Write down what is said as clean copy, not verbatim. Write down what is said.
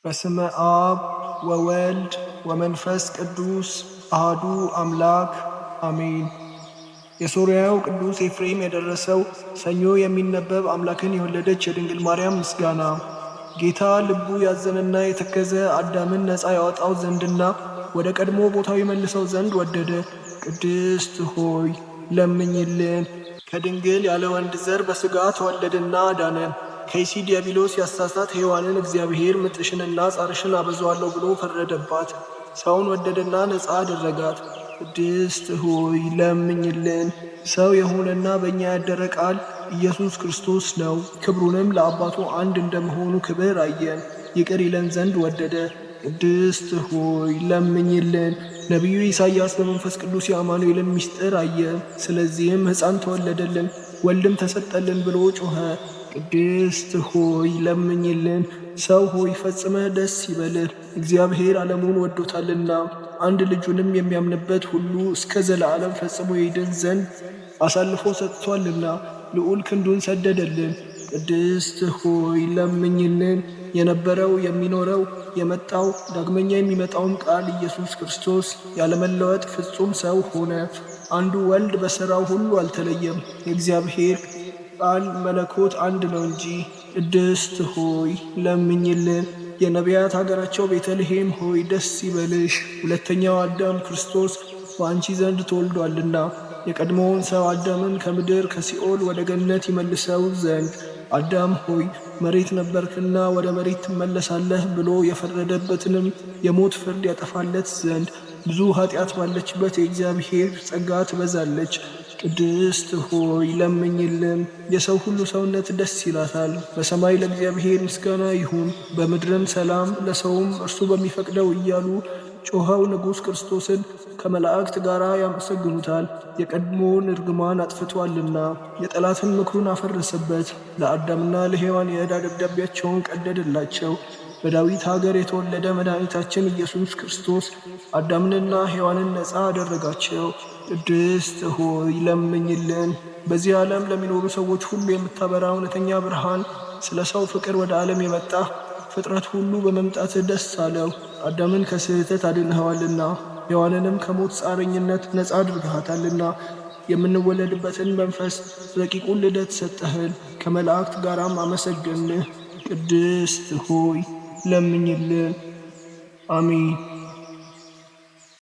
በስመ አብ ወወልድ ወመንፈስ ቅዱስ አሐዱ አምላክ አሜን። የሶርያው ቅዱስ ኤፍሬም የደረሰው ሰኞ የሚነበብ አምላክን የወለደች የድንግል ማርያም ምስጋና። ጌታ ልቡ ያዘነና የተከዘ አዳምን ነፃ ያወጣው ዘንድና ወደ ቀድሞ ቦታው ይመልሰው ዘንድ ወደደ። ቅድስት ሆይ ለምኝልን። ከድንግል ያለ ወንድ ዘር በሥጋ ተወለደና አዳነን። ከይሲ ዲያብሎስ ያሳሳት ሔዋንን እግዚአብሔር ምጥሽንና ጻርሽን አበዛዋለሁ ብሎ ፈረደባት። ሰውን ወደደና ነፃ አደረጋት። ቅድስት ሆይ ለምኝልን። ሰው የሆነና በእኛ ያደረ ቃል ኢየሱስ ክርስቶስ ነው። ክብሩንም ለአባቱ አንድ እንደመሆኑ ክብር አየን፣ ይቅር ይለን ዘንድ ወደደ። ቅድስት ሆይ ለምኝልን። ነቢዩ ኢሳይያስ በመንፈስ ቅዱስ የአማኑኤልን ምስጢር አየ። ስለዚህም ሕፃን ተወለደልን፣ ወልድም ተሰጠልን ብሎ ጮኸ። ቅድስት ሆይ ለምኝልን። ሰው ሆይ ፈጽመህ ደስ ይበልህ፣ እግዚአብሔር ዓለሙን ወዶታልና አንድ ልጁንም የሚያምንበት ሁሉ እስከ ዘለዓለም ፈጽሞ ይድን ዘንድ አሳልፎ ሰጥቷልና ልዑል ክንዱን ሰደደልን። ቅድስት ሆይ ለምኝልን። የነበረው የሚኖረው የመጣው ዳግመኛ የሚመጣውም ቃል ኢየሱስ ክርስቶስ ያለመለወጥ ፍጹም ሰው ሆነ። አንዱ ወልድ በሥራው ሁሉ አልተለየም። የእግዚአብሔር ቃል መለኮት አንድ ነው እንጂ። ቅድስት ሆይ ለምኝልን። የነቢያት ሀገራቸው ቤተልሔም ሆይ ደስ ይበልሽ፣ ሁለተኛው አዳም ክርስቶስ በአንቺ ዘንድ ተወልዷልና የቀድሞውን ሰው አዳምን ከምድር ከሲኦል ወደ ገነት ይመልሰው ዘንድ አዳም ሆይ መሬት ነበርክና ወደ መሬት ትመለሳለህ ብሎ የፈረደበትንም የሞት ፍርድ ያጠፋለት ዘንድ ብዙ ኃጢአት ባለችበት የእግዚአብሔር ጸጋ ትበዛለች። ቅድስት ሆይ ለምኝልን። የሰው ሁሉ ሰውነት ደስ ይላታል። በሰማይ ለእግዚአብሔር ምስጋና ይሁን፣ በምድርም ሰላም ለሰውም እርሱ በሚፈቅደው እያሉ ጮኸው ንጉሥ ክርስቶስን ከመላእክት ጋር ያመሰግኑታል። የቀድሞውን እርግማን አጥፍቷልና የጠላትን ምክሩን አፈረሰበት። ለአዳምና ለሔዋን የዕዳ ደብዳቤያቸውን ቀደደላቸው። በዳዊት ሀገር የተወለደ መድኃኒታችን ኢየሱስ ክርስቶስ አዳምንና ሔዋንን ነፃ አደረጋቸው። ቅድስት ሆይ ለምኝልን። በዚህ ዓለም ለሚኖሩ ሰዎች ሁሉ የምታበራ እውነተኛ ብርሃን፣ ስለ ሰው ፍቅር ወደ ዓለም የመጣ ፍጥረት ሁሉ በመምጣት ደስ አለው። አዳምን ከስህተት አድንኸዋልና ሔዋንንም ከሞት ጻረኝነት ነፃ አድርገሃታልና የምንወለድበትን መንፈስ ረቂቁን ልደት ሰጠህን። ከመላእክት ጋራም አመሰገንህ። ቅድስት ሆይ ለምኝልን። አሜን።